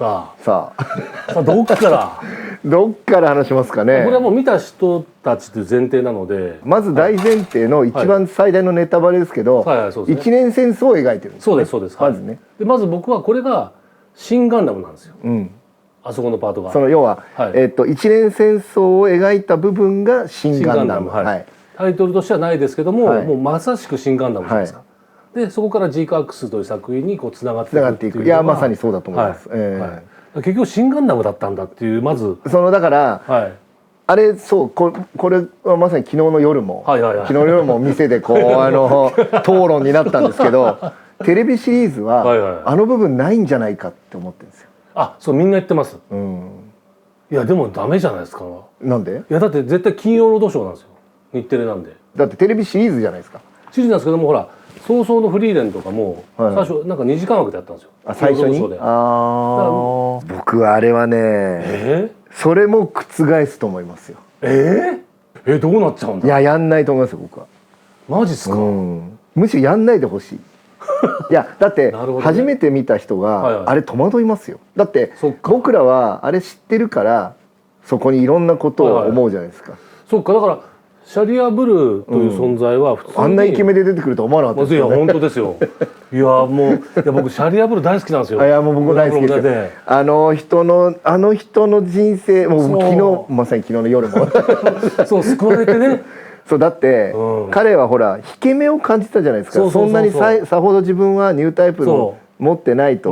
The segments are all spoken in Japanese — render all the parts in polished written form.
ささあどっからどっから話しますかね。これはもう見た人たちという前提なので、まず大前提の一番最大のネタバレですけど、一年戦争を描いてるんですね。そうですそうです。まずね。でまず僕はこれが新ガンダムなんですよ。あそこのパートが。その要は一年戦争を描いた部分が新ガンダム。タイトルとしてはないですけども、もうまさしく新ガンダムじゃないですか。でそこからジークアックスという作品にこうつながっていくっていうのが、いやまさにそうだと思います。結局新ガンダムだったんだっていうまずそのだから、あれそうこれはまさに昨日の夜も昨日の夜も店でこう討論になったんですけどテレビシリーズはあの部分ないんじゃないかって思ってるんですよ。あ、そうみんな言ってます。いやでもダメじゃないですか。なんで？いやだって絶対金曜ロードショーなんですよ。日テレなんで。だってテレビシリーズじゃないですか。シリーズなんですけどもほら早々のフリーレンとかも最初なんか2時間枠でやったんですよ。最初に。僕はあれはね、それも覆すと思いますよ。どうなっちゃうんだ。いややんないと思いますよ僕は。マジっすか。むしろやんないでほしい。いやだって初めて見た人があれ戸惑いますよ。だって僕らはあれ知ってるからそこにいろんなことを思うじゃないですか。そっかだからシャリア・ブルーという存在は普通に、あんなイケメンで出てくると思わなかったですよね。いや本当ですよ。いやもう僕シャリア・ブルー大好きなんですよ。いやもう僕も大好きですよ。あの人の人生もう昨日まさに昨日の夜もそう救われてね。そうだって、彼はほら引け目を感じたじゃないですか。そんなにさほど自分はニュータイプの持ってないと。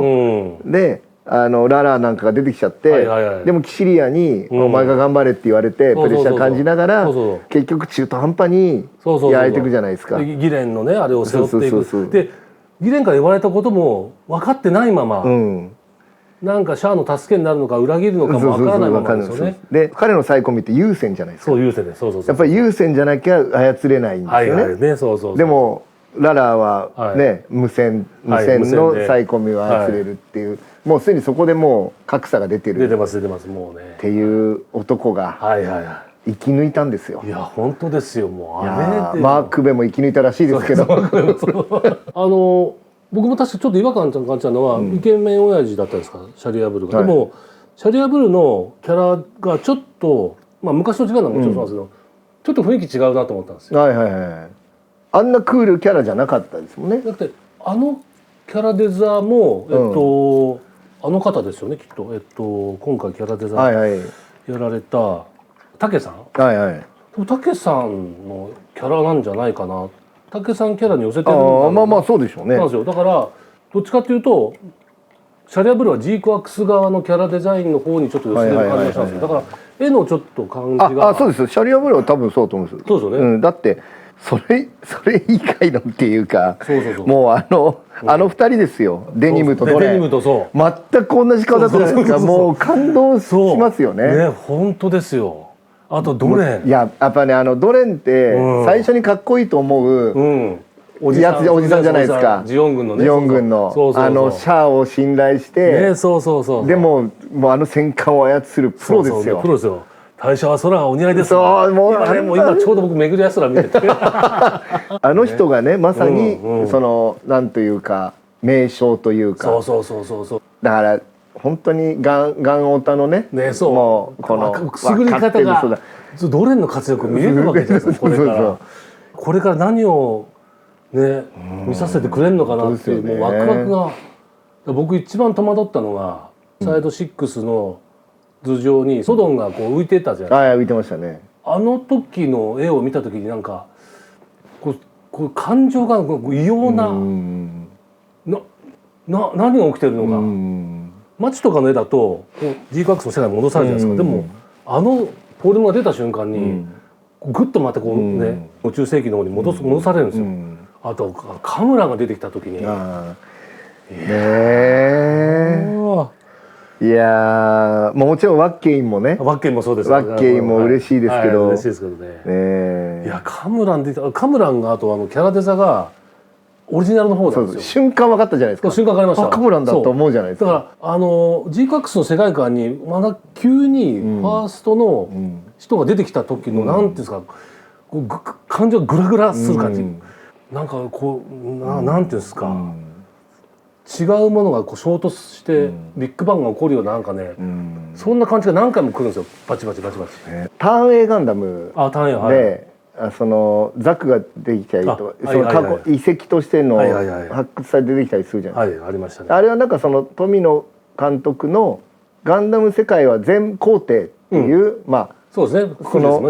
でララなんかが出てきちゃって、でもキシリアに「お前が頑張れ」って言われてプレッシャー感じながら結局中途半端にやられていくじゃないですか。ギレンのねあれを背負っていく。でギレンから言われたことも分かってないまま、なんかシャアの助けになるのか裏切るのかも分からないままですよね。で彼のサイコミって優先じゃないですか。そう優先です。やっぱり優先じゃなきゃ操れないんですよね。でもララはね無線のサイコミを操れるっていう。もうすでにそこでもう格差が出てる。出てますもうね。っていう男が生き抜いたんですよ。いや本当ですよもうマークベも生き抜いたらしいですけど。僕も確かちょっと違和感感じたのはイケメン親父だったんですかシャリア・ブルーが。でもシャリア・ブルーのキャラがちょっと昔と違うのはもちろんそうなんですけど、ちょっと雰囲気違うなと思ったんですよ。あんなクールキャラじゃなかったですもんね。だってあのキャラデザもあの方ですよねきっと今回キャラデザやられた武さん。武さんのキャラなんじゃないかな。武さんキャラに寄せてるのかな。そうでしょうね。なんですよ。だからどっちかっていうとシャリア・ブルーはジークワックス側のキャラデザインの方にちょっと寄せてる感じがしたんですよ。だから絵のちょっと感じが。そうです。シャリア・ブルーは多分そうと思うんです。そうですよね。だってそれ以外のっていうか、もうあの二人ですよ。デニムとドレン。全く同じ顔だったじゃないですか。もう感動しますよね。本当ですよ。あとドレン。いややっぱねドレンって最初にかっこいいと思うおじさんじゃないですか。ジオン軍のね。ジオン軍のシャアを信頼して、でも戦艦を操るプロですよ。プロですよ。大社は空がお似合いです。もう今ちょうど僕巡り合わせら見ててあの人がねまさにそのなんというか名将というか、だから本当にガンオタのねもうこのくすぐり方がドレンの活躍見えるわけじゃないですか。これから何をね見させてくれるのかなっていうもうワクワクが。僕一番戸惑ったのがサイド6の頭上にソドンがこう浮いてたじゃないですか。浮いてましたね。あの時の絵を見た時になんかこう感情が異様な何が起きてるのか。街とかの絵だとジークワックスの世界に戻されるじゃないですか。でもポールが出た瞬間にグッとまたこうね宇宙世紀の方に戻されるんですよ。あとカムラが出てきた時にいやもちろんワッケインもね。ワッケインもそうです。ワッケインも嬉しいですけど。嬉しいですけどね。いやカムランがあとキャラデザがオリジナルの方なんですよ。瞬間分かったじゃないですか。瞬間分かりました。カムランだと思うじゃないですか。だからジークワックスの世界観にまだ急にファーストの人が出てきた時のなんていうんですか、感情がグラグラする感じ。なんかこうなんていうんですか。違うものがこう衝突してビッグバンが起こるようななんかね、そんな感じが何回も来るんですよ。バチバチバチバチ。ターン A ガンダムでそのザクができたりとか、その過去遺跡としての発掘されて出てきたりするじゃないですか。ありましたね。あれはなんかその富野監督のガンダム世界は全工程っていうまあそうですね。この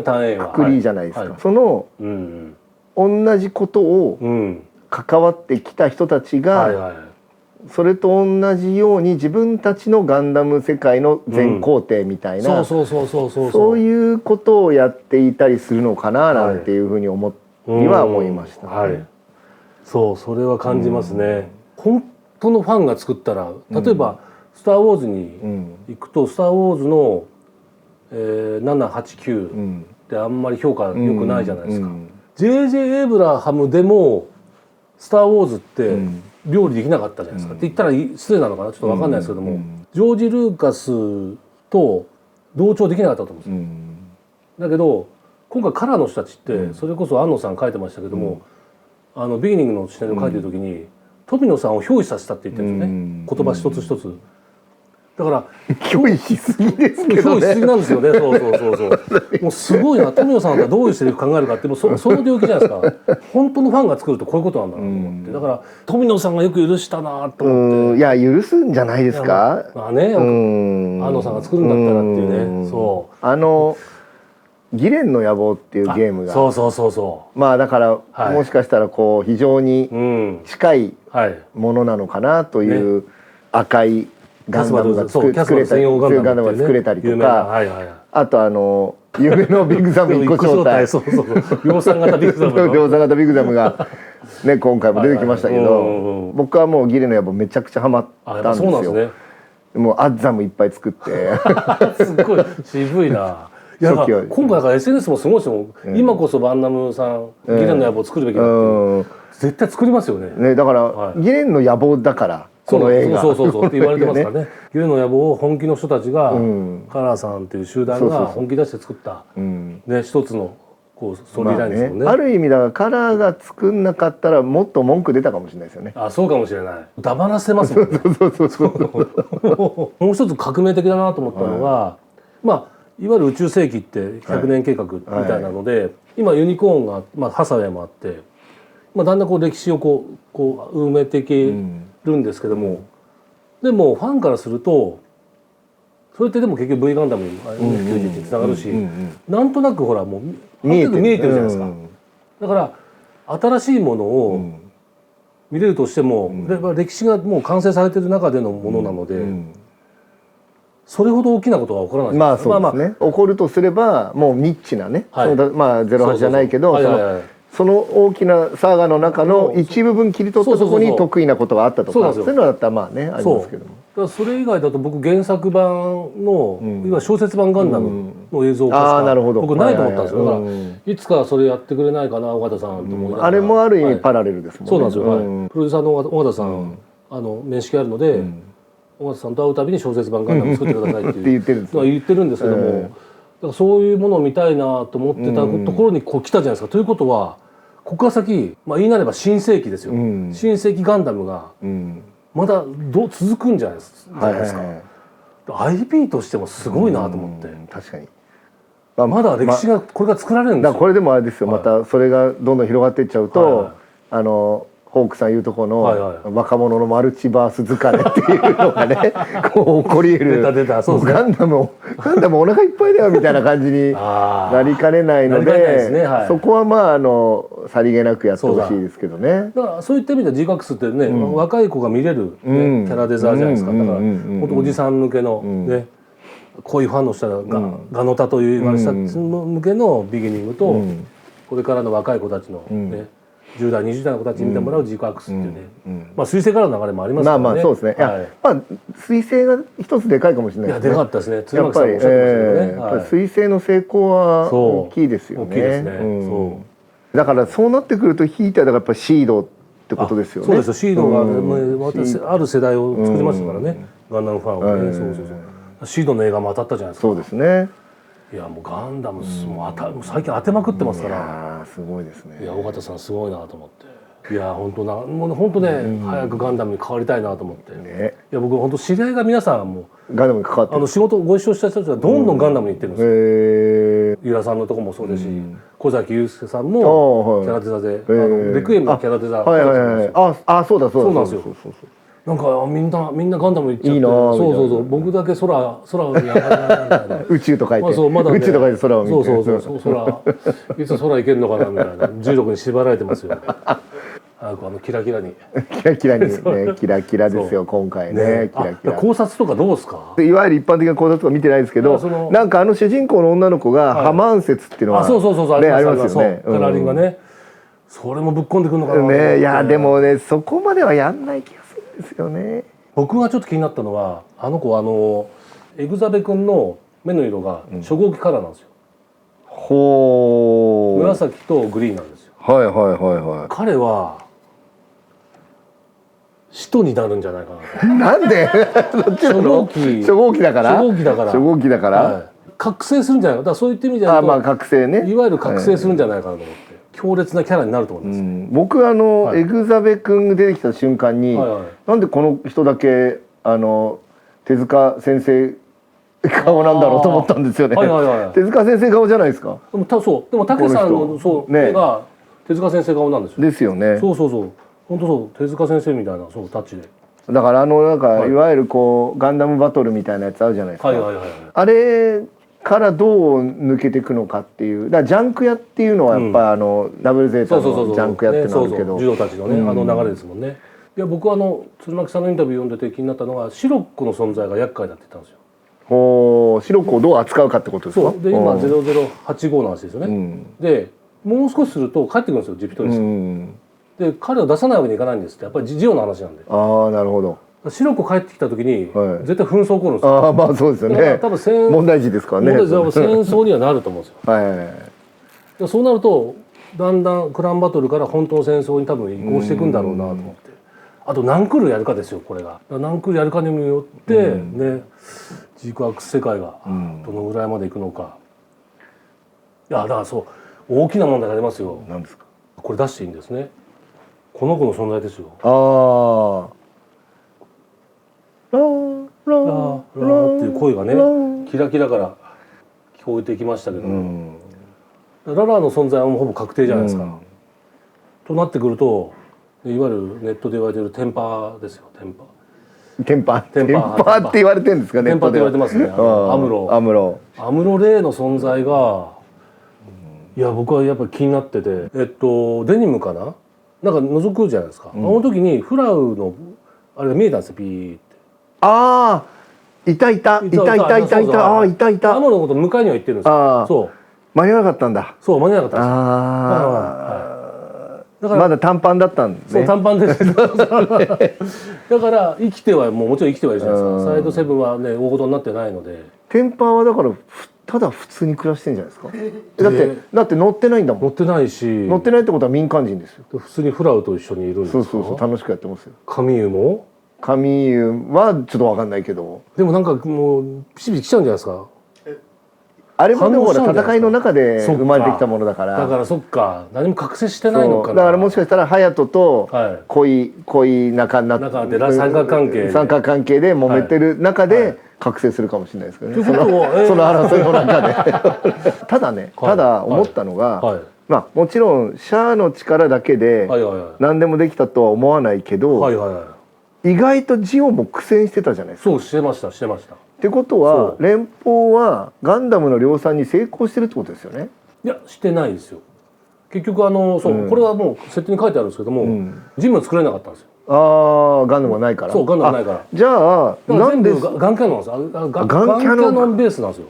くくりじゃないですか。その同じことを関わってきた人たちがそれと同じように自分たちのガンダム世界の全工程みたいなそういうことをやっていたりするのかななんていうふうに思いました。そう、それは感じますね。本当のファンが作ったら、例えば「スター・ウォーズ」に行くと「スター・ウォーズ」の789ってあんまり評価良くないじゃないですか。J.J. エイブラハムでも「スター・ウォーズ」って料理できなかったじゃないですか。って言ったら失礼なのかな、ちょっと分かんないですけども、ジョージ・ルーカスと同調できなかったと思うんですよ。だけど今回カラーの人たちってそれこそ安野さん書いてましたけども、ビギニングの視点を書いてる時に富野さんを憑依させたって言ってるんですよね。言葉一つ一つ。だから憑依しすぎですけどね。憑依しすぎなんですよね。そうもうすごいな。富野さんがどういうセリフ考えるかってもうその領域じゃないですか。本当のファンが作るとこういうことなんだなと思って。だから富野さんがよく許したなと思って。いや許すんじゃないですか。まあね、安野さんが作るんだったらっていうね。そう。ギレンの野望っていうゲームがそうまあだからもしかしたらこう非常に近いものなのかなという赤いガンダムが作れたりとか、あと夢のビッグザム1個招待量産型ビッグザムがね今回も出てきましたけど、僕はもうギレンの野望めちゃくちゃハマったんですよ。もうアッザムいっぱい作ってすごい渋いな。いや今回だから SNS もすごいですよ。今こそバンダムさんギレンの野望作るべきだって絶対作りますよね。だからギレンの野望だからこの映画そうって言われてますからね。ギレンの野望を本気の人たちがカラーさんっていう集団が本気出して作った一つのこうストーリーラインですもんね。ある意味だからカラーが作んなかったらもっと文句出たかもしれないですよね。そうかもしれない。ダマらせますもんね。もう一つ革命的だなと思ったのがいわゆる宇宙世紀って100年計画みたいなので、今ユニコーンがハサウェイもあって、だんだんこう歴史をこう埋めていけるんですけども、でもファンからするとそれってでも結局 V ガンダムに91につながるし、なんとなくほらもう見えてるじゃないですか。だから新しいものを見れるとしても、歴史がもう完成されてる中でのものなので。それほど大きなことは起こらない。まあそうですね。起こるとすればもうニッチなね、08じゃないけどその大きなサーガの中の一部分切り取ったところに得意なことがあったとか、そういうのだったらまあねありますけども。だからそれ以外だと僕原作版のいわゆる小説版ガンダムの映像化しか僕ないと思ったんですよ。だからいつかそれやってくれないかな尾形さんと思いながら。あれもある意味パラレルですもんね。そうなんですよ。プロデューサーの尾形さん面識あるので。尾形さんと会うたびに小説版ガンダム作ってくださいって言ってるんですけども、だからそういうものを見たいなと思ってたところにこう来たじゃないですか。ということはここから先、言いなれば新世紀ですよ。新世紀ガンダムがまだ続くんじゃないですか。IP としてもすごいなと思って。確かに。まだ歴史がこれが作られるんですよ。これでもあれですよ。またそれがどんどん広がっていっちゃうとホークさん言うとこの若者のマルチバース疲れっていうのがねこう起こり得るガンダムお腹いっぱいだよみたいな感じになりかねないので、そこはさりげなくやってほしいですけどね。だからそういった意味で G-GACKS ってね若い子が見れるキャラデザーじゃないですか。だから本当おじさん向けのね濃いファンの人がガノタという言われた向けのビギニングとこれからの若い子たちのね10代20代の子たちに見てもらう G-GACKS っていうね、彗星からの流れもありますからね。そうですね。彗星が一つでかいかもしれないですね。でかかったですね。鶴巻さんもおっしゃってましたけどね。やっぱり彗星の成功は大きいですよね。大きいですね。だからそうなってくるとひいてはやっぱりシードってことですよね。そうですよ。シードがある世代を作りましたからね。ガンダムファンはね。そうシードの映画も当たったじゃないですか。そうですね。いやもうガンダムも最近当てまくってますから。すごいですね。いや尾形さんすごいなと思って。いや本当もう本当ね、早くガンダムに変わりたいなと思って、ね、いや僕本当知り合いが皆さんもガンダムに関わってる、仕事ご一緒した人たちがどんどんガンダムに行ってるんですよ。由良さんのとこもそうですし、小崎祐介さんもキャラデザで、レクイエムのキャラデザ、そうだそうなんですよ。なんかみんなガンダム行っちゃって、いいな、そう僕だけ空に上がらないみたいな宇宙と書いて、宇宙と書いて空を見て、そう空いつ空行けるのかなみたいな重力に縛られてますよ。早くキラキラにね、キラキラですよ今回ね。キラキラ考察とかどうですか？いわゆる一般的な考察とか見てないですけど、なんか主人公の女の子がハマン説っていうのはありますよね。カラーリングがね、それもぶっ込んでくるのかなね。いやでもね、そこまではやんない気がするんですよね。僕がちょっと気になったのはエグザベ君の目の色が初号機カラーなんですよ。紫とグリーンなんですよ。彼は使徒になるんじゃないかな。なんで？初号機だから。覚醒するんじゃないか。だからそういった意味では、覚醒ね。いわゆる覚醒するんじゃないかなと思って、強烈なキャラになると思います。僕エグザベ君出てきた瞬間に、なんでこの人だけ手塚先生顔なんだろうと思ったんですよね。手塚先生顔じゃないですか。でも武さんの絵が手塚先生顔なんですよ。ですよね。そう本当そう、手塚先生みたいなタッチで。だからなんかいわゆるガンダムバトルみたいなやつあるじゃないですか。あれからどう抜けていくのかっていう。だからジャンク屋っていうのはやっぱダブルゼータのジャンク屋ってのあるけど、児童たちのね流れですもんね。いや僕は鶴巻さんのインタビュー読んでて気になったのがシロッコの存在が厄介だって言ったんですよ。シロッコをどう扱うかってことですか。で今0085の話ですよね。でもう少しすると帰ってくるんですよ、ジピトリス。で彼を出さないわけにいかないんですって。やっぱりジオの話なんで。なるほど。シロッコ帰ってきた時に絶対紛争起こるんですよ。そうですよね。多分問題児ですからね。戦争にはなると思うんですよ。そうなるとだんだんクランバトルから本当の戦争に多分移行していくんだろうなと思って。あと何クールやるかですよ、これが。何クールやるかにもよってね、ジークアックス世界がどのぐらいまでいくのか。いやだから大きな問題がありますよ。何ですか？これ出していいんですね。この子の存在ですよ。ラーっていう声がね、キラキラから聞こえてきましたけど、ララの存在はもうほぼ確定じゃないですか。となってくると、いわゆるネットで言われているテンパーですよ。テンパーって言われてるんですかね。テンパーって言われてますね。アムロレイの存在が、いや僕はやっぱり気になってて、デニムかな、なんか覗くじゃないですか。あの時にフラウのあれが見えたんですよ、ピーって。いた。アムロのこと迎えには行ってるんですよ。そう間に合わなかったんだ。間に合わなかったんです。だからまだ短パンだったんですね。短パンです。だからもちろん生きてはいるじゃないですか。サイドセブンはね大事になってないので。テンパーはだからただ普通に暮らしてんじゃないですか。だって乗ってないんだもん。乗ってないし。乗ってないってことは民間人ですよ。普通にフラウと一緒にいるんですか。そう楽しくやってますよ。カミーユはちょっと分かんないけど。でもなんかもうピシピシ来ちゃうんじゃないですか。あれもでもほら戦いの中で生まれてきたものだから。だからそっか、何も覚醒してないのかな。だからもしかしたら隼人と恋仲になって三角関係で揉めてる中で覚醒するかもしれないですけどね。その争いの中で。ただ思ったのが、もちろんシャアの力だけで何でもできたとは思わないけど、意外とジオも苦戦してたじゃないですか。そうしてました。ってことは連邦はガンダムの量産に成功してるってことですよね。いやしてないですよ。結局これはもう設定に書いてあるんですけども、ジムを作れなかったんですよ。ガンダムがないから。ガンダムがないから。じゃあなんでガンキャノンなんですよ。ガンキャノンベースなんですよ。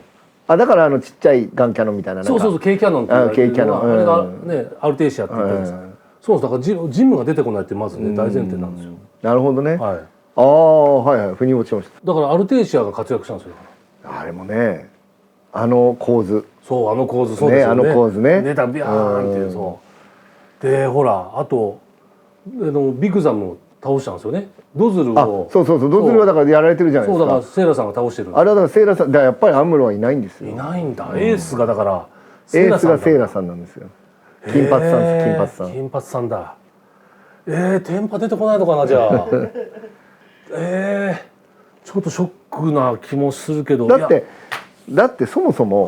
だからちっちゃいガンキャノンみたいな。そう軽キャノンって言われてるのはあれがねアルテイシアって言ってるんです。そうだからジムが出てこないってまずね大前提なんですよ。なるほどね。腑に落ちました。だからアルテイシアが活躍したんですよ。あれもね、構図。そう構図そうですよね。構図ね。出たビャーンってそうでほらあとビグザムを倒したんですよね。ドズルをドズルはだからやられてるじゃないですか。そうだからセイラさんが倒してる。あれはだからセイラさんやっぱりアムロはいないんですよ。いないんだ。エースがだからエースがセイラさんなんですよ。金髪さんだ。天パ出てこないのかなじゃあちょっとショックな気もするけど、だってそもそも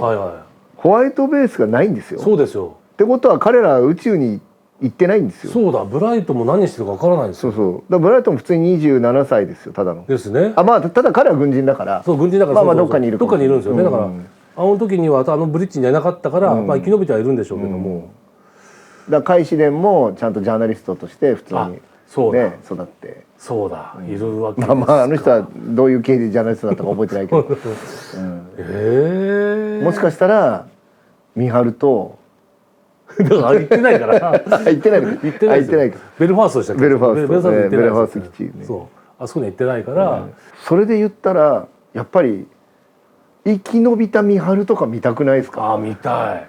ホワイトベースがないんですよ。そうですよ。ってことは彼らは宇宙に行ってないんですよ。そうだ、ブライトも何してるかわからないんですよ。だからブライトも普通に27歳ですよ、ただの。ですね。まあただ彼は軍人だから。そう、軍人だから。まあどっかにいる。どっかにいるんですよね。だからあの時にはブリッジにはいなかったから、まあ生き延びてはいるんでしょうけども。だから海士伝もちゃんとジャーナリストとして普通にね育って。そうだ、いるわけですか。まああの人はどういう経緯でジャーナリストだったか覚えてないけど。もしかしたら三春とだから行ってないから行ってないベルファーストでしたっけ。ベルファースト基地ね。そうあそこに行ってないから、それで言ったらやっぱり生き延びた三春とか見たくないですか。見たい。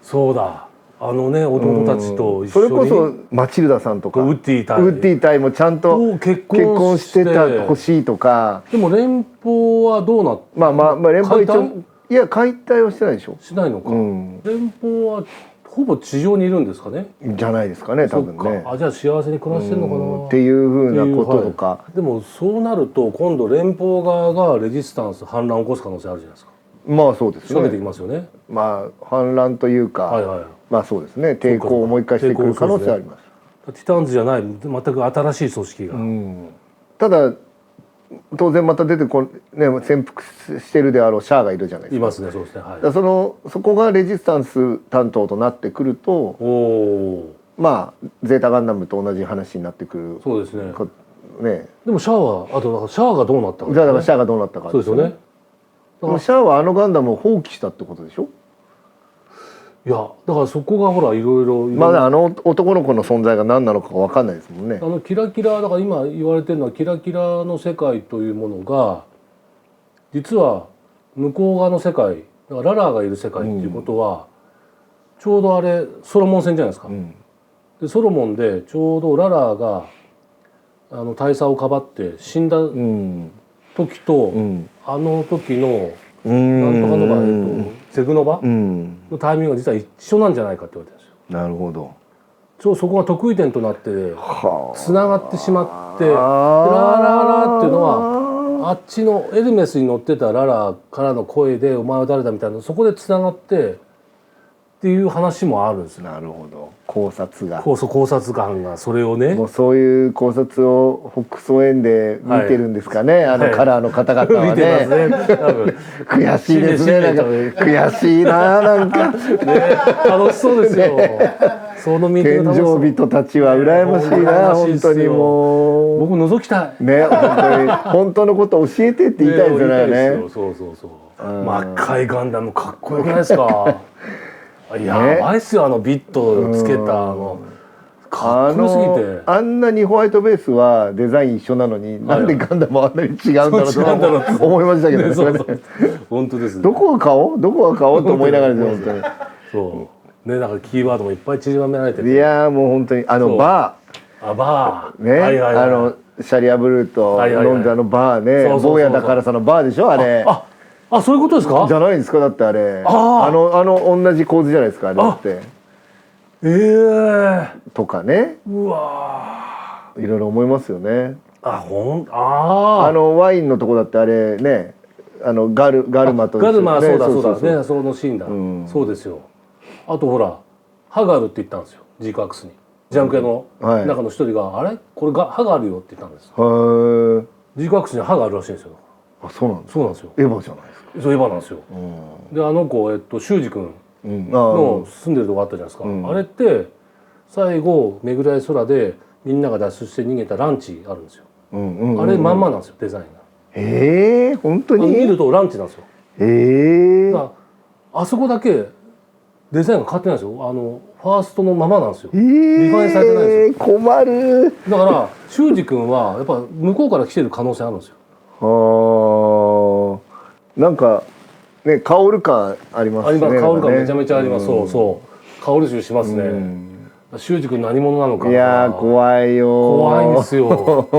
そうだ、弟たちと一緒に、それこそマチルダさんとかウッディ隊もちゃんと結婚してたほしいとか。でも連邦はどうなっまあ連邦一応いや解体はしてないでしょ。しないのか。連邦はほぼ地上にいるんですかね。じゃないですかね、多分ね。じゃあ幸せに暮らしてるのかなっていうふうなこととか。でもそうなると今度連邦側がレジスタンス反乱を起こす可能性あるじゃないですか。まあそうですね。仕掛けてきますよね。まあ反乱というか、まあそうですね。抵抗をもう一回してくる可能性あります。ティタンズじゃない全く新しい組織が。ただ当然また出て潜伏してるであろうシャアがいるじゃないですか。いますね、そうですね。そこがレジスタンス担当となってくると、まあゼータガンダムと同じ話になってくる。そうですね。でもシャアはだからシャアがどうなったか。だからシャアがどうなったか。そうですよね。でもシャアはガンダムを放棄したってことでしょ。いやだからそこがほらいろいろまだ男の子の存在が何なのか分かんないですもんね。キラキラだから今言われてるのはキラキラの世界というものが実は向こう側の世界だからララーがいる世界っていうことは、ちょうどあれソロモン戦じゃないですか。でソロモンでちょうどララーが大佐をかばって死んだ時と、あの時のなんとかの場セグノバのタイミングが実は一緒なんじゃないかって言われてるんですよ。なるほど。そこが得意点となってつながってしまって、ララっていうのはあっちのエルメスに乗ってたララからの声で「お前は誰だ」みたいな、そこでつながってっていう話もあるんですよ。なるほど。考察官がそれをね、もうそういう考察を北総園で見てるんですかね、カラーの方々はね。見てますね。多分悔しいですね。なんか悔しいな、なんか楽しそうですよ。その天井人たちは羨ましいな、本当にもう。僕覗きたい。ね、本当のこと教えてって言いたいですよね。そう。真っ赤いガンダムかっこよくないですか。やばいっすよ、ビットつけたかっこよすぎて。あんなにホワイトベースはデザイン一緒なのに、なんでガンダムあんなに違うんだろうと思いましたけどね。本当ですね。どこが顔と思いながらですよ、本当に。そうね、だからキーワードもいっぱい散りばめられてる。いやもう本当にバーね、シャリアブルーと飲んでバーね、坊やだからそのバーでしょ、あれ。そういうことですか。じゃないですか。だってあれ同じ構図じゃないですか、あれだって。とかね。うわいろいろ思いますよね。ワインのとこだってあれね、ガルマとガルマ、そうだね、そのシーンだ。そうですよ。あとほら歯があるって言ったんですよ、ジークアクスに。ジャンク屋の中の一人が「あれこれが歯があるよ」って言ったんです。ジークアクスに歯があるらしいんですよ。そうなんですよ。エヴァじゃないですか。そう、エヴァなんですよ。で修二君の住んでるとこあったじゃないですか。あれって最後めぐらい空でみんなが脱出して逃げたランチあるんですよ。あれまんまなんですよ、デザインが。本当に見るとランチなんですよ。あそこだけデザインが変わってないんですよ。ファーストのままなんですよ。リファインされてないんですよ。困る。だから修二君はやっぱ向こうから来てる可能性あるんですよ。なんかね、香る感ありますね。香る感めちゃめちゃあります。そう香る臭しますね。修二君何者なのか。いや怖いよ。怖いんですよ。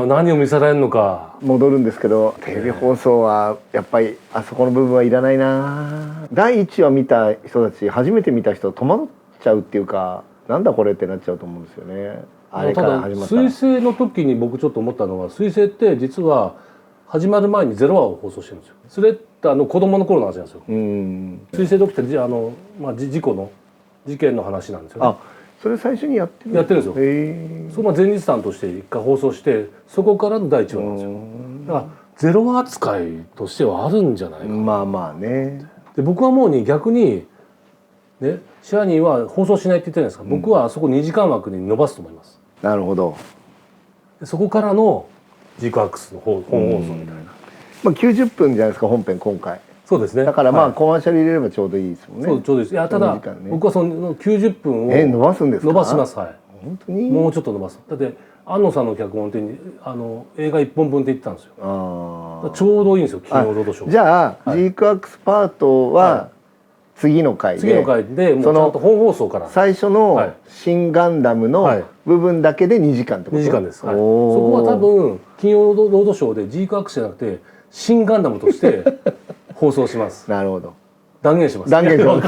何を見せられるのか。戻るんですけど、テレビ放送はやっぱりあそこの部分はいらないな。第1話見た人たち、初めて見た人戸惑っちゃうっていうか、なんだこれってなっちゃうと思うんですよね。あれから始まった。ただ彗星の時に僕ちょっと思ったのは、彗星って実は始まる前に0話を放送してるんですよ。それって子供の頃の話なんですよ。彗星時って事故の事件の話なんですよね。それ最初にやってるんですよ。そこ前日談として一回放送して、そこからの第1話なんですよ。だからゼロ話扱いとしてはあるんじゃないかな。まあまあね。で僕はもう逆にね、シャーニーは放送しないって言ってるんですか、僕はそこ2時間枠に伸ばすと思います。なるほど。そこからのジークアックスの本放送みたいな。90分じゃないですか本編今回。そうですね。だからコマーシャル入れればちょうどいいですもんね。そうちょうどいいです。いやただ僕はその90分を伸ばすんですか。伸ばします。はい。本当に。もうちょっと伸ばす。だって安野さんの脚本って映画1本分って言ってたんですよ。ちょうどいいんですよ。金曜ロードショー。じゃあジークアックスパートは次の回でもうちゃんと本放送から最初の新ガンダムの部分だけで2時間ってこと。2時間です。そこは多分金曜ロードショーでジークアックスじゃなくて新ガンダムとして放送します。なるほど。断言します。断言します。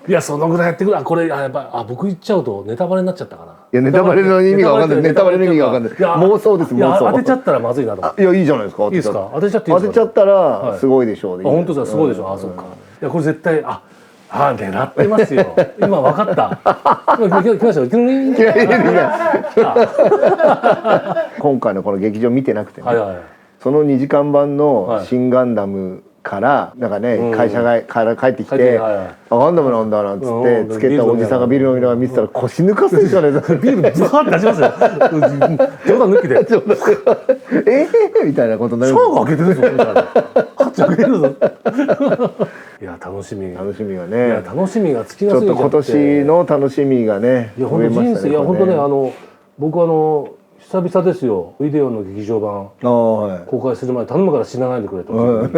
いやそのぐらいやってくる。これやっぱ僕言っちゃうとネタバレになっちゃったかな。いやネタバレの意味が分かんない。ネタバレの意味が分かんない。妄想です。妄想。当てちゃったらまずいなと思って。いやいいじゃないですか。いいですか。当てちゃっていいですか。当てちゃったらすごいでしょう。本当ですか。すごいでしょう。そっか。いやこれ絶対狙ってますよ。今分かった。来ましたよ。今回のこの劇場見てなくてね。その2時間版の新ガンダムからなんかね会社から帰ってきてガンダムなんだなんつってつけたおじさんがビール飲みながら見てたら腰抜かすじゃないですか。ビールブワーって出しますよ。冗談抜きで。みたいなことになる。シャワー開けてるぞみたいな。開けるぞ。いや楽しみがね。いや楽しみが尽きなすぎちゃって。ちょっと今年の楽しみがね。いや本当人生いや本当ね僕久々ですよ。ビデオの劇場版公開する前に頼むから死なないでくれと。本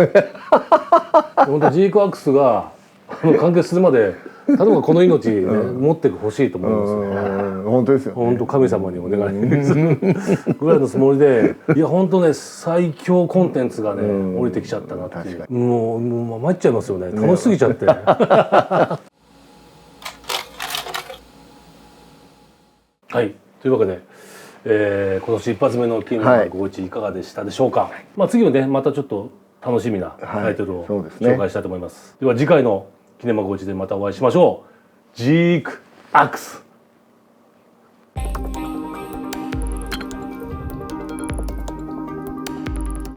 当ジークアックスが完結するまで頼むからこの命ね持ってほしいと思います。本当ですよ。本当神様にお願いするぐらいのつもりで、いや本当ね最強コンテンツがね降りてきちゃったなっていう。もう参っちゃいますよね。楽しすぎちゃって。はい。というわけで。今年一発目の「キネマ51」いかがでしたでしょうか。次はねまたちょっと楽しみなタイトルを紹介したいと思います。では次回の「キネマ51」でまたお会いしましょう。ジークアックス。